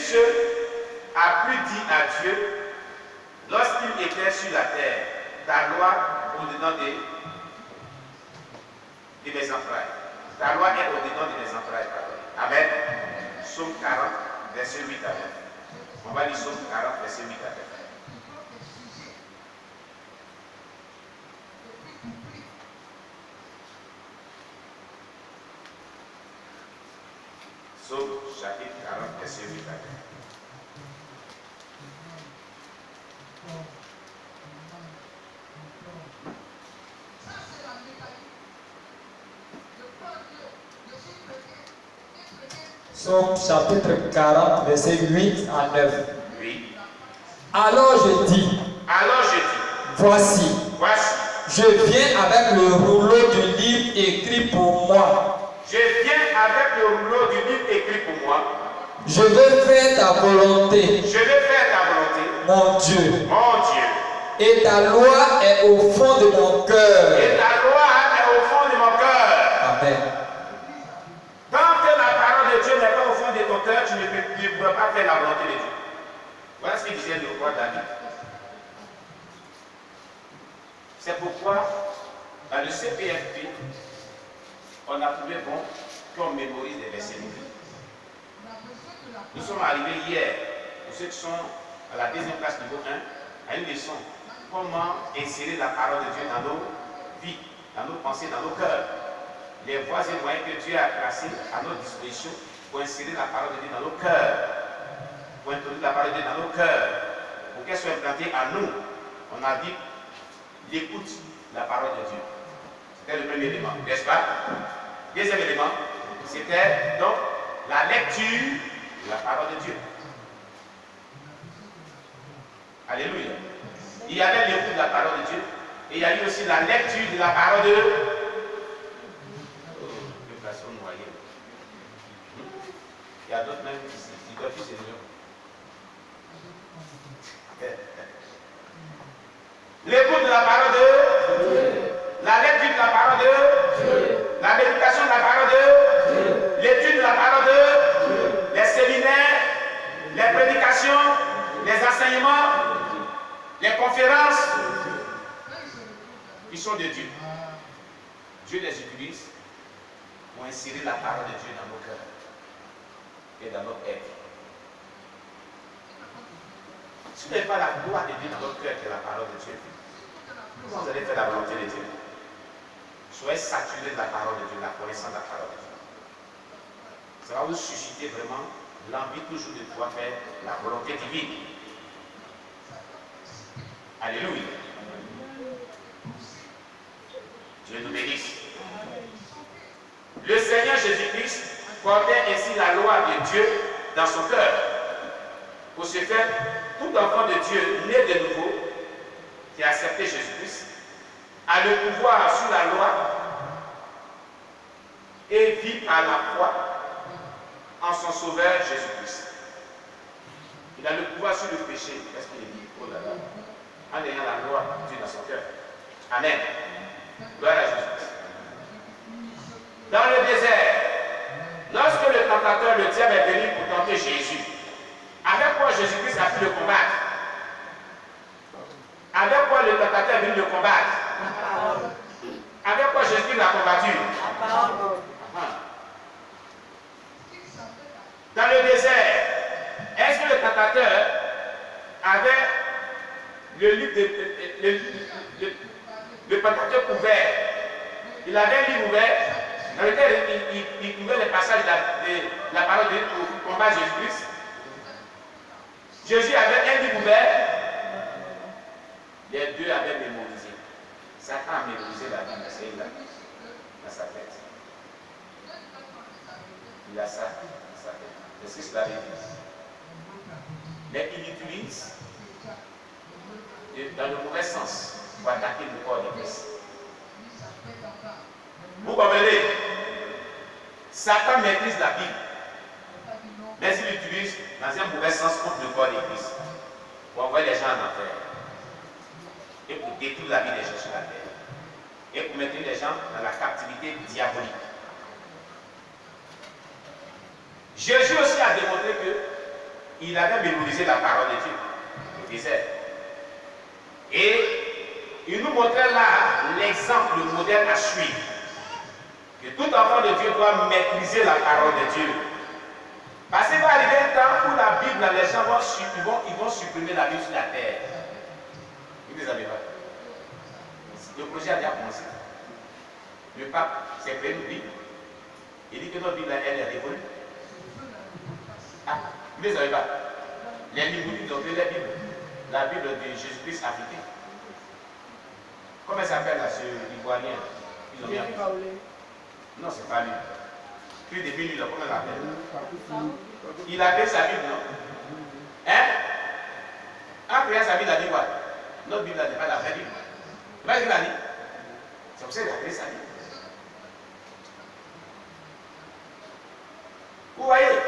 Jésus a pu dire à Dieu, lorsqu'il était sur la terre, ta loi au-dedans de mes entrailles. Ta loi est au-dedans de mes entrailles. Amen. Psaume 40, verset 8 à 9. On va lire Psaume 40, verset 8 à 9. Psaume chapitre 40, verset 8 à 9. Psaume chapitre 40, verset 8 à 9. Oui. Alors je dis, voici, je viens avec le rouleau du livre écrit pour moi. Je viens avec le rouleau du livre écrit pour moi. Je veux faire ta volonté. Je veux faire ta volonté. Mon Dieu. Mon Dieu. Et ta loi est au fond de mon cœur. Et ta loi est au fond de mon cœur. Amen. Tant que la parole de Dieu n'est pas au fond de ton cœur, tu ne pourras pas faire la volonté de Dieu. Voilà ce qu'il disait le roi David. C'est pourquoi, dans le CPFP, on a trouvé bon qu'on mémorise des versets bibliques. Nous sommes arrivés hier, pour ceux qui sont à la deuxième classe niveau 1, à une leçon. Comment insérer la parole de Dieu dans nos vies, dans nos pensées, dans nos cœurs. Les voies et moyens que Dieu a placés à notre disposition pour insérer la parole de Dieu dans nos cœurs. Pour introduire la parole de Dieu dans nos cœurs. Pour qu'elle soit implantée à nous. On a dit l'écoute de la parole de Dieu. C'était le premier élément, n'est-ce pas? Deuxième élément, c'était donc la lecture de la parole de Dieu. Alléluia. Il y avait l'écoute de la parole de Dieu et il y a eu aussi la lecture de la parole de Dieu. Il y a d'autres même qui doivent plus s'élever. L'écoute de la parole de Dieu, la lecture de la parole de Dieu, la méditation de la parole de Dieu, l'étude de la parole de Dieu, les séminaires, les prédications, les enseignements, les conférences, ils sont de Dieu. Dieu les utilise pour insérer la parole de Dieu dans nos cœurs et dans notre être. Si vous n'avez pas la gloire de Dieu dans votre cœur, qui est la parole de Dieu, comment vous allez faire la volonté de Dieu? Soyez saturés de la parole de Dieu, la connaissance de la parole de Dieu. Ça va vous susciter vraiment l'envie toujours de pouvoir faire la volonté divine. Alléluia. Dieu nous bénisse. Le Seigneur Jésus-Christ portait ainsi la loi de Dieu dans son cœur. Pour ce faire, tout enfant de Dieu né de nouveau, qui a accepté Jésus-Christ, a le pouvoir sur la loi et vit par la foi en son Sauveur Jésus-Christ. Il a le pouvoir sur le péché. Qu'est-ce qu'il dit? Oh là là. En ayant la loi de Dieu dans son cœur. Amen. Gloire à Jésus-Christ. Dans le désert, lorsque le tentateur, le diable, est venu pour tenter Jésus, avec quoi Jésus-Christ a pu le combattre? Avec quoi le tentateur est venu le combattre? Avec quoi Jésus-Christ l'a combattu? Dans le désert, est-ce que le tentateur avait le livre le tentateur ouvert? Il avait un livre ouvert dans lequel il trouvait les passages de la parole de Dieu pour combattre Jésus-Christ. Jésus avait un livre ouvert. Les deux avaient mémorisé. Satan a mémorisé la Bible, c'est là, dans sa tête. Il a ça dans sa tête. C'est ce que cela veut dire. Mais il l'utilise dans le mauvais sens pour attaquer le corps de Christ. Vous comprenez? Satan maîtrise la Bible, mais il l'utilise dans un mauvais sens contre le corps de Christ, pour envoyer les gens en enfer, et pour détruire la vie des gens sur la terre, et pour mettre les gens dans la captivité diabolique. Jésus aussi a démontré que il avait mémorisé la parole de Dieu, le désert. Et il nous montrait là l'exemple, le modèle à suivre. Que tout enfant de Dieu doit maîtriser la parole de Dieu. Parce qu'il va arriver un temps où la Bible, les gens vont supprimer la Bible sur la terre. Vous ne les avez pas. Le projet a déjà commencé. Le pape s'est créé une Bible. Il dit que notre Bible, elle est révolue. Ah, vous ne les avez pas. Les Libounites ont fait la Bible. La Bible de Jésus-Christ africain. Comment elle s'appelle là, ce Ivoirien? Ils ont bien fait. Non, c'est pas lui. Plus de 1000 ans, comment il l'appelle? Il a créé sa Bible, non? Hein? En créant sa Bible, il a dit quoi? Notre Bible n'est pas la vraie Bible. Tu vois ce qu'il a dit? C'est pour ça qu'il a créé sa Bible. Vous voyez?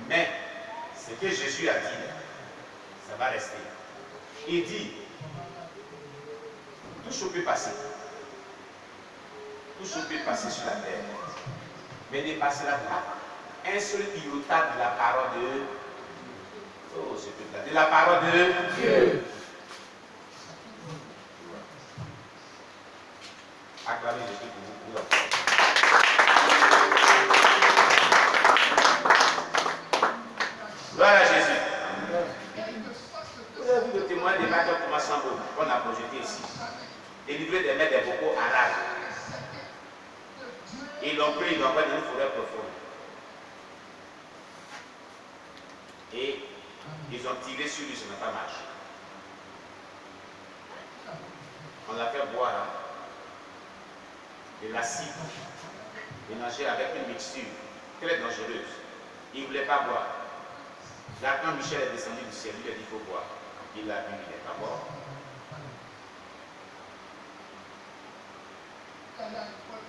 Mais, ce que Jésus a dit, ça va rester. Il dit, tout chose peut passer. Tout chose peut passer sur la terre. Mais ne passera pas un seul iota de la parole de... Oh, ce peuple-là. De la parole de Dieu. Acclamez Jésus pour vous. Gloire à Jésus. Vous avez vu le témoin de Maître Thomas Sambo qu'on a projeté ici. Délivré des mains des Boko Haram. Et ils l'ont pris, ils l'ont envoyé dans une forêt profonde. Et ils ont tiré sur lui, ça n'a pas marché. On l'a fait boire de l'acide mélangé avec une mixture très dangereuse. Il ne voulait pas boire. Là, quand Michel est descendu du ciel, il a dit qu'il faut boire. Il l'a bu, il n'est pas mort.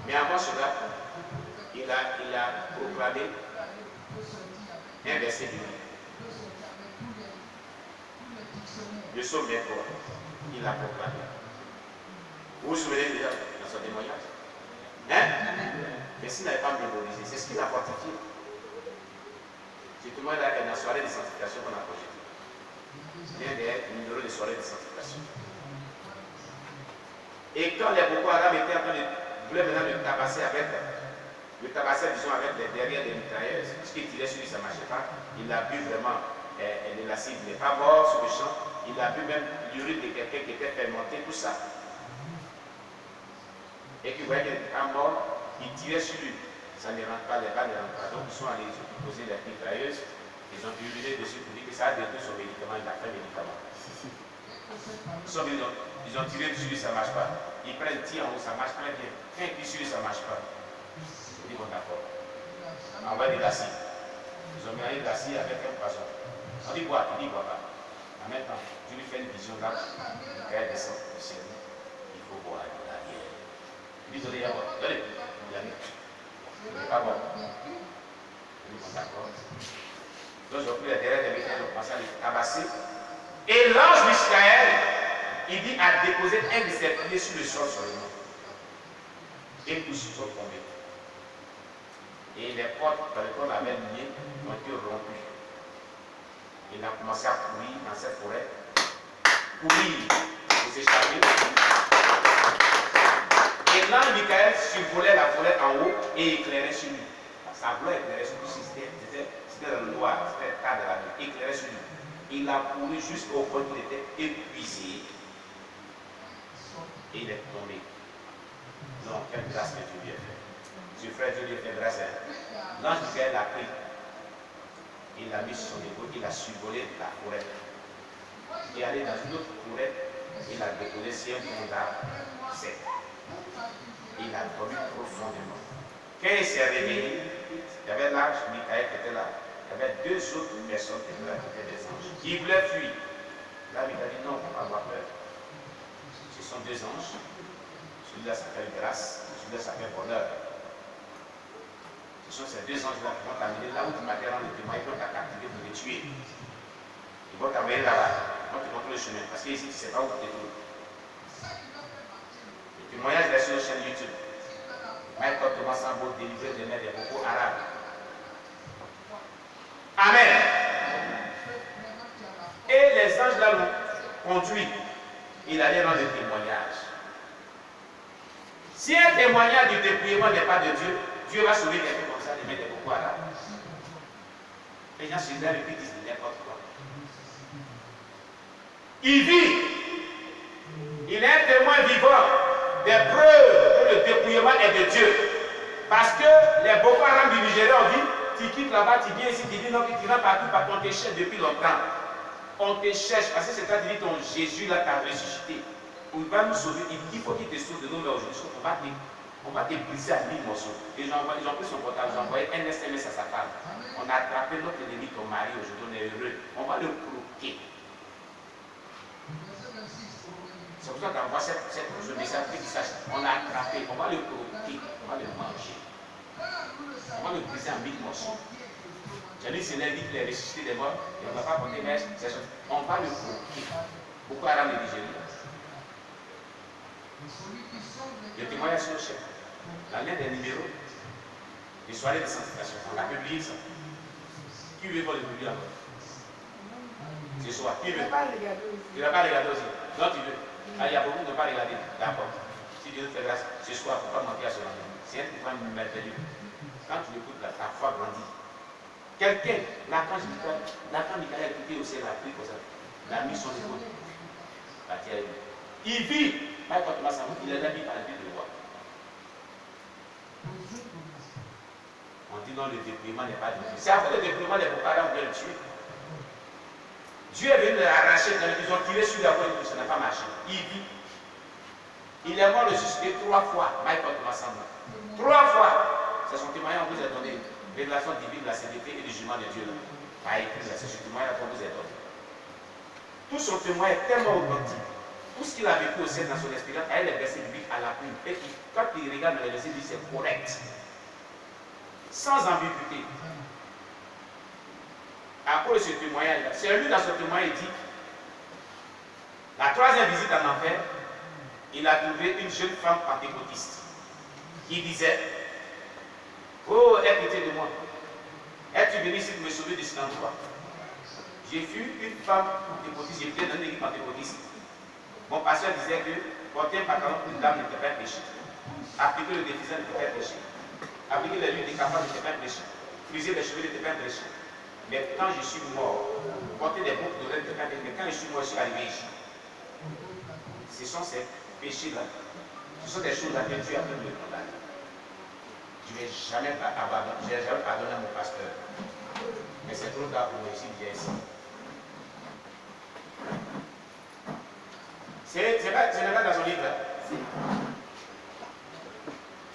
Mais avant cela, il a proclamé un verset biblique. Le psaume 23, il l'a proclamé. Vous vous souvenez déjà dans son témoignage? Hein? Mais s'il n'avait pas mémorisé, c'est ce qu'il a fortifié. Ce témoignage est dans la soirée de sanctification qu'on a projeté. Il y a des numéros de soirée de sanctification. Et quand les Boko Haram étaient en train de voulaient maintenant le tabasser avec disons, avec derrière des mitrailleuses, puisqu'il tirait sur lui, ça ne marchait pas. Il a bu vraiment de l'acide, il n'est pas mort sur le champ. Il a bu même l'urine de quelqu'un qui était fermenté, tout ça. Et qu'il voyait qu'il était mort, il tirait sur lui. Ça ne rentre pas, les balles ne rentrent pas. Donc ils sont allés poser les mitrailleuses, ils ont uriné dessus pour dire que ça a détruit son médicament, il a fait le médicament. Ils ont tiré dessus lui, ça ne marche pas. Ils prennent tir en haut, ça marche très bien. Quand ils tirent sur lui, ça ne marche pas. Ils disent bon d'accord. On va de l'acide. Ils ont mis de l'acide avec un poisson. On dit bois, il dit bois pas. En même temps, je lui fais une vision là, quand elle descend du ciel, il faut boire de la bière. Il dit donnez à boire. Donnez. Il a mis. Il n'est pas bon. Il dit bon d'accord. Donc ils ont pris la derrière des métiers, ils ont commencé à les tabasser. Et l'ange Michael, il dit à déposer un de ses pieds sur le sol seulement. Et tous sont tombés. Et les portes dans lesquelles on avait lié ont été rompues. Il a commencé à courir dans cette forêt. Courir pour s'échapper. Et l'ange Michael survolait la forêt en haut et éclairait sur lui. Sa gloire éclairait sur lui. C'était dans le noir, c'était tard de la nuit. Éclairait sur lui. Il a couru jusqu'au point où il était épuisé. Et il est tombé. Non, quelle grâce que Dieu lui a fait. Ce frère, Dieu lui a fait grâce. L'ange Michael l'a pris. Il l'a mis sur son épaule, il a survolé la forêt. Il est allé dans une autre forêt, il a déposé sur un pont d'arbre sec. Il a dormi profondément. Quand il s'est réveillé, il y avait l'ange Michael qui était là. Il y avait deux autres personnes qui étaient là, qui étaient des anges. Ils voulaient fuir. Là, il a dit non, il ne faut pas avoir peur. Ce sont deux anges. Celui-là s'appelle grâce, celui-là s'appelle bonheur. Ce sont ces deux anges-là qui vont t'amener là où tu m'as rendu le témoin, ils vont t'activer pour les tuer. Ils vont t'amener là-bas, ils vont te montrer le chemin. Parce qu'ici, tu ne sais pas où tu te trouves. Le témoignage est sur la chaîne YouTube. Michael Thomas Sambo délivré des mains des Boko Haram. Amen. cela l'ont conduit. Il allait dans le témoignage. Si un témoignage du dépouillement n'est pas de Dieu, Dieu va sauver quelqu'un comme ça, de mettre beaucoup à l'âme. Les gens se lèvent et puis disent n'importe quoi. Il vit. Il est un témoin vivant des preuves que le dépouillement est de Dieu. Parce que les Boko Haram du Nigeria ont dit, tu quittes là-bas, tu viens ici, tu dis non, tu vas partout parce qu'on te cherche depuis longtemps. On te cherche parce que c'est toi qui dis ton Jésus là t'a ressuscité. Il va nous sauver. Il faut qu'il te sauve de nous, mais aujourd'hui, on va te briser à 1000 morceaux. Les gens ont pris son portable, ils ont envoyé un SMS à sa femme. On a attrapé notre ennemi, ton mari, aujourd'hui, on est heureux. On va le croquer. C'est pour ça qu'on envoie ce message pour qu'il sache. On l'a attrapé, on va le croquer, on va le manger. On va le briser en 1000 morceaux. J'ai dit, c'est dit qu'il est ressuscité des morts, et on ne va pas compter, mais on va le croquer. Pourquoi Aram le Nigeria? Le témoignage sur le chef. La lettre des numéros. Les soirées de sanctification. On a publié ça. Qui veut voir le publier encore? Ce soir. Qui veut? Tu ne vas pas regarder aussi. Non, tu veux. Ah, il y a beaucoup qui n'ont pas regardé. D'accord. Si Dieu te fait grâce, ce soir, il ne faut pas mentir à ce moment. C'est un témoignage merveilleux. Quand tu l'écoutes, ta foi grandit. Quelqu'un, l'archange Michael a écouté au ciel, a pris comme ça. Il a mis son épaule. Il vit. Il est habillé par la vie de roi. On dit non, le dépouillement n'est pas de Dieu. C'est après le dépouillement des Boko Haram qui veulent le tuer. Dieu est venu l'arracher, ils ont tiré sur la voie et ça n'a pas marché. Il vit. Il est mort ressuscité 3 fois. Michael Thomas. 3 fois. C'est son témoignage qu'on vous a donné. Révélation divine de la sainteté et du jugement de Dieu. C'est ce témoignage qu'on vous a donné. Tout son témoignage est tellement authentique. Tout ce qu'il a vécu au ciel dans son expérience, elle est versée biblique à l'appui. Et quand il regarde dans les versets, il dit c'est correct. Sans ambiguïté. À cause de ce témoignage-là, c'est lui dans ce témoignage, il dit la 3e visite en enfer, il a trouvé une jeune femme pentecôtiste qui disait oh, aie pitié de moi. Es-tu venu ici pour me sauver de cet endroit? J'ai vu une femme pentecôtiste, j'ai été dans une église pentecôtiste. Mon pasteur disait que porter un pantalon pour une dame n'était pas un péché. Appliquer le défisant n'était pas un péché. Appliquer les lunettes des capables n'était pas un péché. Friser les cheveux n'était pas un péché. Mais quand je suis mort, porter des boucles d'oreilles n'était pas un péché. Mais quand je suis mort, je suis arrivé ici. Ce sont ces péchés-là. Ce sont des choses-là que Dieu a pu me condamner. Je ne vais jamais pardonner à mon pasteur. Mais c'est trop tard pour moi ici, bien ici. Ce n'est pas dans son livre. Si.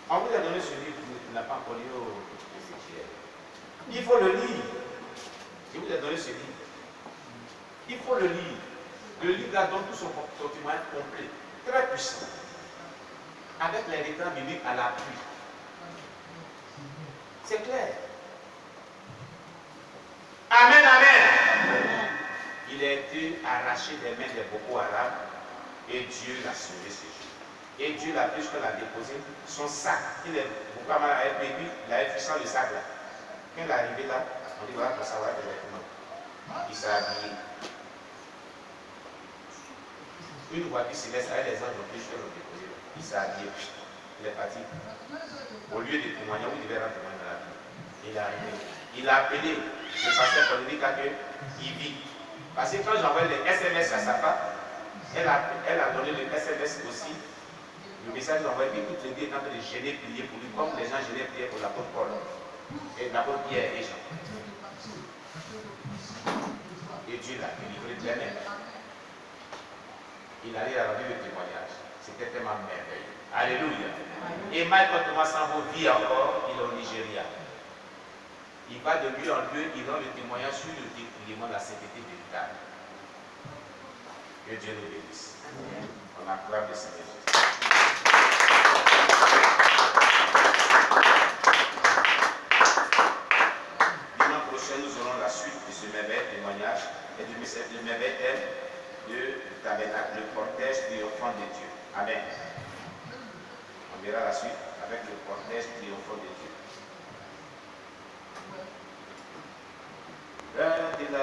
On vous a donné ce livre, vous n'avez pas encore lu au Ézéchiel. Il faut le lire. Je vous ai donné ce livre. Il faut le lire. Le livre là donne tout son témoignage complet, très puissant, avec les récits bibliques à l'appui. C'est clair. Amen, amen. Il a été arraché des mains des Boko Haram. Et Dieu l'a sauvé ce jour. Et Dieu l'a pris jusqu'à l'a déposé. Son sac, il est beaucoup avait pris, il avait fait sans le sac là. Quand il est arrivé là, on dit voilà pour savoir directement. Il s'est habillé. Une voiture céleste avec les anges ont pris jusqu'à le déposer. Il s'est habillé. Il est parti. Au lieu de témoigner, où il devait rendre témoin dans la vie. Il est arrivé. Il a appelé le pasteur Paulinique à qu'il vit. Parce que quand j'envoie les SMS à sa femme, elle a donné le SMS aussi. Le message envoyé, puis toutes les deux étant de gêner, prier pour lui, comme les gens gênaient, prier pour l'apôtre Paul et l'apôtre Pierre et Jean. Et Dieu l'a délivré de la main. Il allait à la vie de témoignage. C'était tellement merveilleux. Alléluia. Et Michael Thomas Sambo vit encore, il est au Nigeria. Il va de lieu en lieu, il donne le témoignage sur le dépouillement de la sainteté véritable. Que Dieu nous bénisse. On acclame le Seigneur Jésus. Dimanche prochain, nous aurons la suite de ce merveilleux témoignage et du merveilleux thème de tabernacle, le cortège triomphant de Dieu. Amen. On verra la suite avec le cortège triomphant de Dieu.